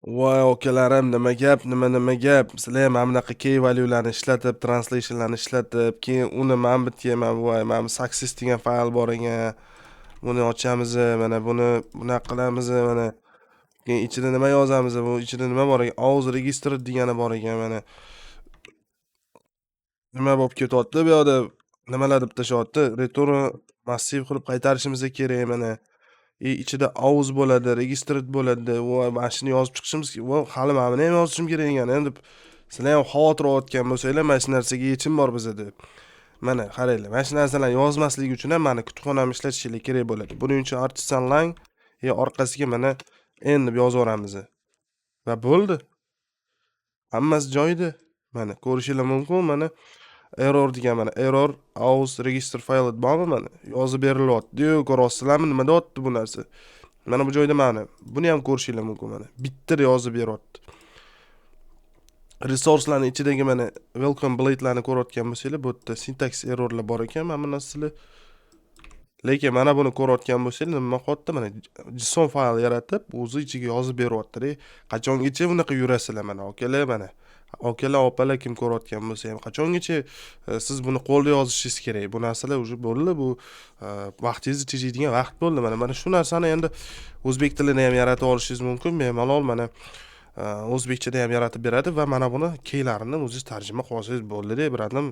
Voy akalarim, nima gap, nima gap. Sizlar ham mana bunaqa key value'larni ishlatib, translation'larni ishlatib, keyin uni mana bu tema, voy, mana bu success degan fayl bor ekan. Buni ochamiz, mana buni bunaqa qilamiz, mana. Keyin ichida nima yozamiz? Bu ichida nima bor ekan? Auth register degani bor ekan, mana. Nima bo'lib ketyapti bu yoqda? Nimalar deb tashyapti? Return massiv qilib qaytarishimiz kerak, mana. Ichida auth bo'ladi, registered bo'ladi. Voy, mana shuni yozib chiqishimiz kerak. Voy, hali mana buni ham yozishim kerak ekan. Endi sizlar ham xavotir olayotgan bo'lsanglar, mana shu narsaga yechim bor bizda. Mana qaranglar, mana shu narsalarni yozmaslik uchun ham mana kutubxonani ishlatishinglar kerak bo'ladi. Buning uchun artisan lang orqasiga mana n deb yozaveramiz. Va bo'ldi. Hammasi joyida. Mana ko'rishingiz mumkin, mana error degan, mana error auth register file bormi, mana yozib berilyapti-yu, ko'ryapsizlarmi nima deyapti bu narsa? Mana bu joyda mana buni ham ko'rishingiz mumkin, mana bitta yozib beryapti. Resurslarning ichidagi mana welcome blade'larni ko'rayotgan bo'lsanglar, bu yerda syntax errorlar bor ekan, mana bu narsalar. Lekin mana buni ko'rayotgan bo'lsanglar, nima qilyapti? Mana JSON fayl yaratib, o'zi ichiga yozib beryapti. Qachongacha bunaqa yurasizlar, mana okalar, mana. Okalar, opalar kim ko'rayotgan bo'lsa ham qachongacha siz buni qo'lda yozishingiz kerak. Bu narsalar уже bo'ldi, bu vaqtingizni tejaydigan vaqt bo'ldi. Mana shu narsani endi o'zbek tilida ham yaratib olishingiz mumkin. Bemalol mana o'zbekchada ham yaratib beradi va mana buni keylarini o'zingiz tarjima qilib olsangiz bo'ldi-da, biradim.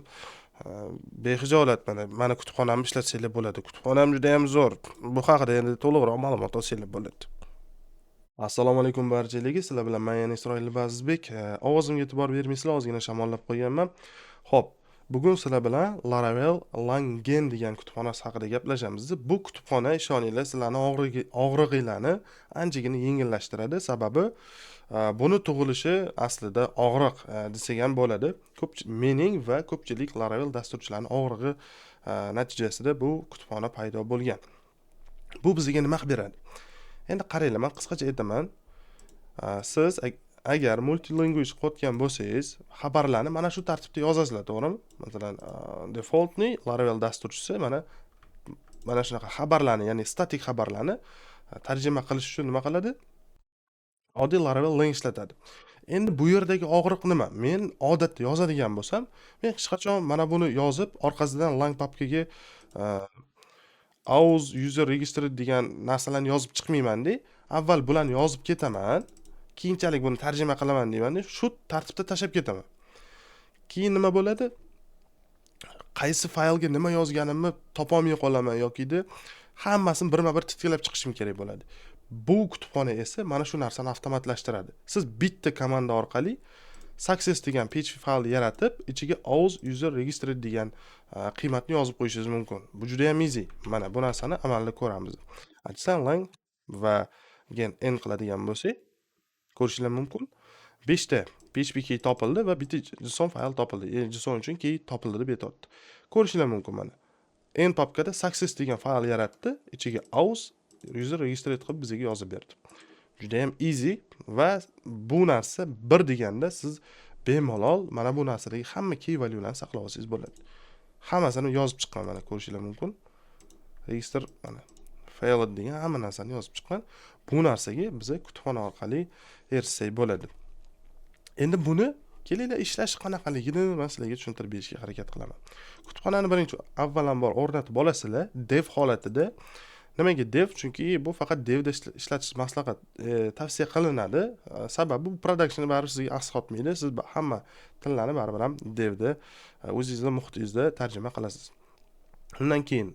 Behijolat mana kutubxonamni ishlatsanglar bo'ladi. Kutubxonam juda ham zo'r. Bu haqida endi to'liqroq ma'lumot olsanglar bo'ladi. Assalomu alaykum barchalarga. Sizlar bilan men yana Isroil Bazizbek. Ovozimga e'tibor bermaysizlar, ozgina shamollab qo'yganman. Xo'p, bugun sizlar bilan Laravel Langen degan kutubxonasi haqida gaplashamiz. Bu kutubxona ishoninglar, sizlarning og'rig'inglarni anchagina yengillashtiradi. Sababi buni tug'ilishi aslida og'riq desak ham bo'ladi. Mening va ko'pchilik Laravel dasturchilarining og'rig'i natijasida bu kutubxona paydo bo'lgan. Bu bizga nima beradi? Endi qaranglar, men qisqacha aytaman. Siz agar multilinguage qotgan bo'lsangiz, xabarlarni mana shu tartibda yozasizlar, to'g'rimi? Masalan, defaultni Laravel dasturchisi mana shunaqa xabarlarni, ya'ni statik xabarlarni tarjima qilish uchun nima qiladi? Oddiy Laravel lang ishlatadi. Endi bu yerdagi og'riq nima? Men odatda yozadigan bo'lsam, men hech qachon mana buni yozib, orqasidan lang papkaga auth user registered degan narsalarni yozib chiqmayman-da. Avval bularni yozib ketaman, keyinchalik buni tarjima qilaman deyman-da, shu tartibda tashab ketaman. Keyin nima bo'ladi? Qaysi faylga nima yozganimni topolmay qolaman yoki-da hammasini birma-bir titkilab chiqishim kerak bo'ladi. Bu kutubxona esa mana shu narsani avtomatlashtiradi. Siz bitta komanda orqali success degan PHP faylni yaratib, ichiga auth user registered degan qiymatni yozib qo'yishingiz mumkin. Bu juda ham easy. Mana bu narsani amalda ko'ramiz. Artisan lang va n qiladigan bo'lsak, ko'rishingiz mumkin. 5 ta PHP key topildi va bitta JSON fayl topildi. JSON uchun key topildi deb aytadi. Ko'rishingiz mumkin mana. N papkada success degan fayl yaratdi, ichiga auth user registered qilib bizga yozib berdi. Juda ham easy va bu narsa bir deganda siz bemalol mana bu narsadagi hamma key value'larni saqlab olsangiz bo'ladi. Hammasini yozib chiqqan, mana ko'rishingiz mumkin. Register mana failed degan hamma narsani yozib chiqqan. Bu narsaga biz kutubxona orqali erishsak bo'ladi. Endi buni kelinglar ishlash qanaqaligini men sizlarga tushuntirib berishga harakat qilaman. Kutubxonani birinchi avvalambor o'rnatib olasizlar dev holatida. Nimaga dev? Chunki bu faqat devda ishlatish maslahat tavsiya qilinadi. Sababi bu production baribir sizga asqotmaydi. Siz hamma tillarni baribir ham devda o'zingizning muhitingizda tarjima qilasiz. Undan keyin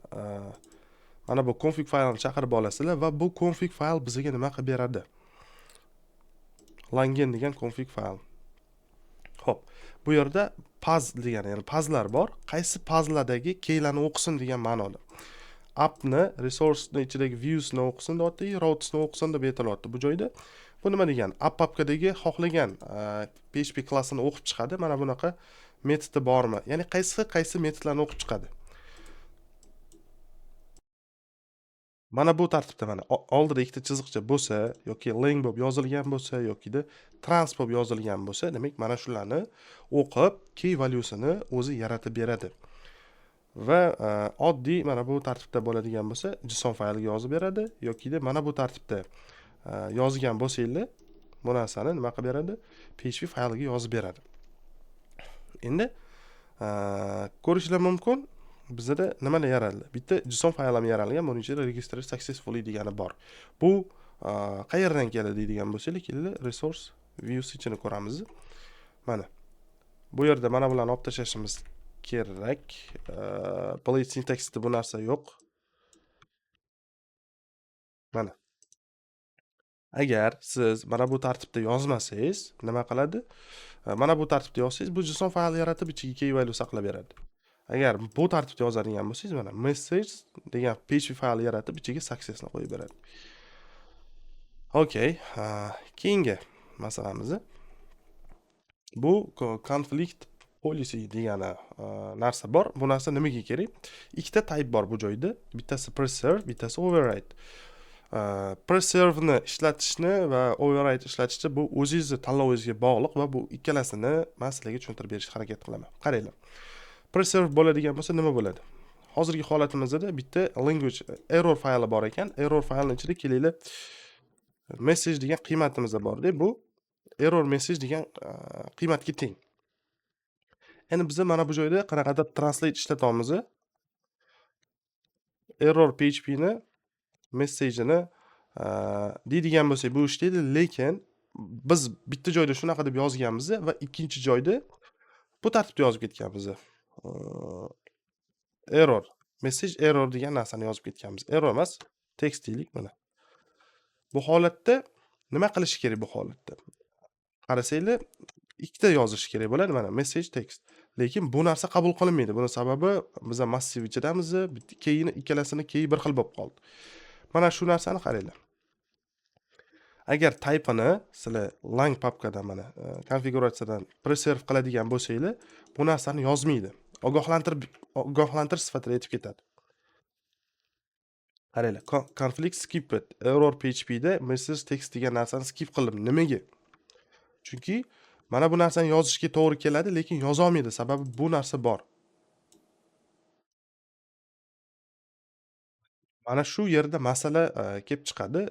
mana bu config faylni chaqirib olasizlar va bu config fayl bizga nima qilib beradi? Langen degan config fayl. Xo'p, bu yerda puzzle degan, ya'ni puzzlelar bor. Qaysi puzzlelardagi keylarni o'qisin degan ma'noda. Appni, resource'ni ichidagi views'ni o'qisin deyapti, route'ni o'qisin deb aytilyapti bu joyda. Bu nima degani? App papkadagi xohlagan PHP klassini o'qib chiqadi. Mana bunaqa metodi bormi? Ya'ni qaysi metodlarni o'qib chiqadi. Mana bu tartibda mana oldida ikkita chiziqcha bo'lsa yoki lang bo'lib yozilgan bo'lsa yoki-da trans bo'lib yozilgan bo'lsa, demak mana shularni o'qib key valuesini o'zi yaratib beradi. Va oddiy mana bu tartibda bo'ladigan bo'lsa, JSON faylga yozib beradi yoki-da mana bu tartibda yozgan bo'lsanglar, bu narsani nima qilib beradi? PHP fayliga yozib beradi. Endi ko'rishlar mumkin. Bizda nimalar yaraldi? Bitta JSON fayl ham yaralgan, buning ichida register successfully degani bor. Bu qayerdan keladi deydigan bo'lsak, keldi resource views ichini ko'ramiz. Mana bu yerda mana bularni olib tashlashimiz kerak. Bullet syntaxda bu narsa yo'q. Mana agar siz mana bu tartibda yozmasangiz, nima qiladi? Mana bu tartibda yozsangiz, bu JSON fayl yaratib ichiga key value saqlab beradi. Agar bu tartibda yozadigan bo'lsangiz, mana message degan PHP fayl yaratib ichiga successni qo'yib beradi. Okay, keyingi masalamiz bu conflict policy degani narsa bor. Bu narsa nimaga kerak? Ikkita type bor bu joyda. Bittasi preserve, bittasi override. Preserve'ni ishlatishni va override ishlatishni bu o'zingizni tanlovingizga bog'liq va bu ikkalasini men sizlarga tushuntirib berishga harakat qilaman. Qaranglar. Preserve bo'ladigan bo'lsa nima bo'ladi? Hozirgi holatimizda bitta language error fayli bor ekan. Error faylning ichida kelinglar message degan qiymatimiz bor-da. Bu error message degan qiymatga teng. Endi biz mana bu joyda qanaqadir translate ishlatamiz. Error PHP ni message'ini deydigan bo'lsak bu ishlaydi, lekin biz bitta joyda shunaqa deb yozganmiz va ikkinchi joyda bu tartibda yozib ketganmiz. Error message error degan narsani yozib ketganmiz. Error emas, text deylik mana. Bu holatda nima qilish kerak bu holatda? Qarasanglar, ikkita yozish kerak bo'ladi mana message text. Lekin bu narsa qabul qilinmaydi. Buning sababi biz massiv ichidamiz, keyini ikkalasini key bir xil bo'lib qoldi. Mana shu narsani qaranglar. Agar type'ni sizlar lang papkada mana konfiguratsiyadan preserve qiladigan bo'lsanglar, bu narsani yozmaydi. Ogohlantirish sifatida aytib ketadi. Qaranglar, conflict skipped error PHP da message text degan narsani skip qildim. Nimaga? Chunki mana bu narsani yozishga to'g'ri keladi, lekin yoza olmaydi. Sababi bu narsa bor. Mana shu yerda masala kelib chiqadi.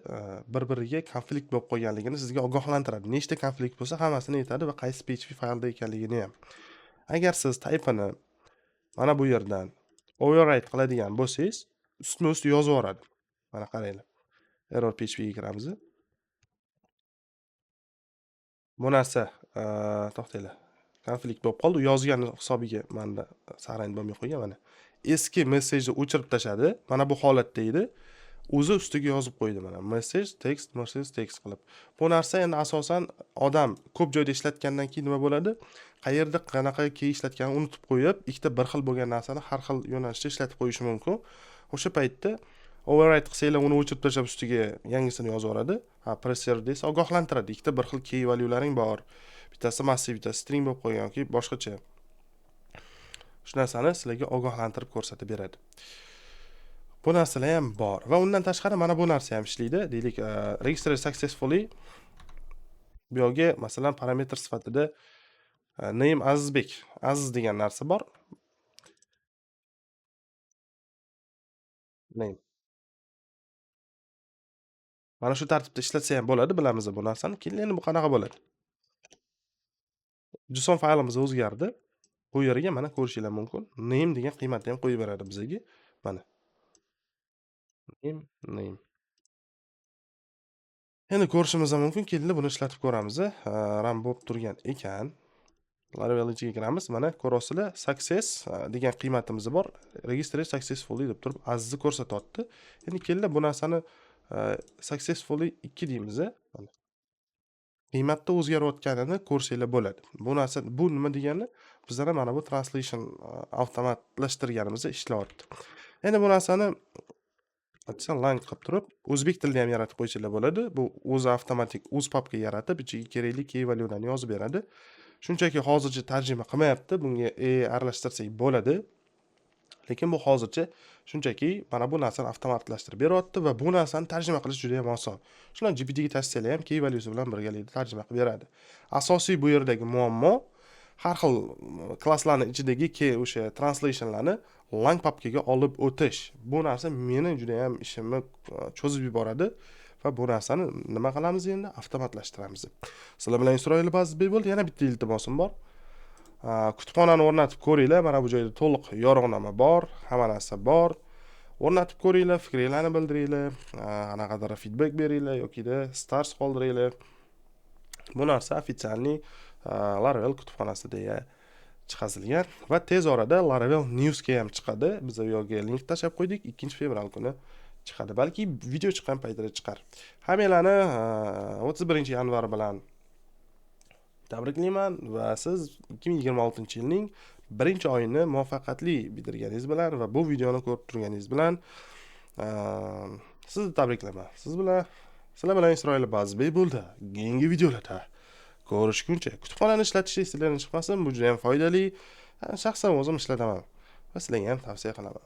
Bir-biriga konflikt bo'lib qolganligini sizga ogohlantiradi. Nechta konflikt bo'lsa hammasini aytadi va qaysi PHP faylda ekanligini ham. Agar siz type'ni mana bu yerdan override qiladigan bo'lsangiz, ustma-ust yozib yuboradi. Mana qaranglar. Error PHP ga kiramiz. Bu narsa to'xtanglar. Konflikt bo'lib qoldi. Yozgan hisobiga menda saqlanib bo'lmay qo'ygan mana. Eski messajni o'chirib tashadi. Mana bu holatda edi. O'zi ustiga yozib qo'ydi mana. Message text qilib. Bu narsa endi asosan odam ko'p joyda ishlatgandan keyin nima bo'ladi? Qayerda qanaqa key ishlatganini unutib qo'yib, ikkita bir xil bo'lgan narsani har xil yo'nalishda ishlatib qo'yishi mumkin. O'sha paytda override qilsanglar uni o'chirib tashlab ustiga yangisini yozib yuboradi. Preserve desa ogohlantiradi. Ikkita bir xil key valyularing bor. Bittasi massiv, bittasi string bo'lib qo'ygan yoki boshqacha. Shu narsani sizlarga ogohlantirib ko'rsatib beradi. Bu narsalar ham bor va undan tashqari mana bu narsa ham ishlaydi. Deylik, register successfully bu yerga masalan parametr sifatida name Azizbek, Aziz degan narsa bor. Name. Mana shu tartibda ishlatsa ham bo'ladi, bilamiz bu narsani. Keyin endi bu qanaqa bo'ladi? JSON faylimiz o'zgardi. Bu yerga mana ko'rishingiz mumkin. Name degan qiymatni ham qo'yib beradi bizga. Mana. Name. Endi ko'rishimiz mumkin. Keyin buni ishlatib ko'ramiz. Run bo'lib turgan ekan. Laravel ichiga kiramiz. Mana ko'rasizlar, success degan qiymatimiz bor. Register successfully deb turib Azizni ko'rsatyapti. Endi keldi bu narsani successfully 2 deymiz. Mana. Qiymatda o'zgarayotganini ko'rsanglar bo'ladi. Bu narsa bu nima degani? Bizlar mana bu translation avtomatlashtirganimizda ishlayapti. Endi bu narsani lang qilib turib, o'zbek tilida ham yaratib qo'yishinglar bo'ladi. Bu o'zi avtomatik o'z papka yaratib, ichiga kerakli key valyularni yozib beradi. Shunchaki hozircha tarjima qilmayapti. Bunga aralashtirsak bo'ladi. Lekin bu hozircha shunchaki mana bu narsani avtomatlashtirib beryapti va bu narsani tarjima qilish juda ham oson. Shundan GPT ga tashlasanglar ham key valyusi bilan birgalikda tarjima qilib beradi. Asosiy bu yerdagi muammo har xil klasslarning ichidagi o'sha translationlarni lang papkaga olib o'tish. Bu narsa meni juda ham ishimni cho'zib yuboradi va bu narsani nima qilamiz endi? Avtomatlashtiramiz. Sizlar bilan Isroil Bazbek bo'ldi. Yana bitta iltimosim bor. Kutubxonani o'rnatib ko'ringlar. Mana bu joyda to'liq yorug'noma bor, hamma narsa bor. O'rnatib ko'ringlar, fikringizni bildiringlar, qanaqadir feedback beringlar yoki-da stars qoldiringlar. Bu narsa ofitsialniy Laravel kutubxonasi deya chiqazilgan va tez orada Laravel Newsga ham chiqadi. Biz bu yerga link tashlab qo'ydik. 2-fevral kuni chiqadi. Balki video chiqqan paytida chiqar. Hammalarni 31-yanvar bilan tabriklayman va siz 2026-yilning 1-oyini muvaffaqiyatli bitirganingiz bilan va bu videoni ko'rib turganingiz bilan sizni tabriklayman. Sizlar bilan Isroil Bazbek bo'ldi. Keyingi videolarda ko'rishguncha kutubxonani ishlatish esingizdan chiqmasin. Bu juda ham foydali. Shaxsan o'zim ishlataman va sizlarga ham tavsiya qilaman.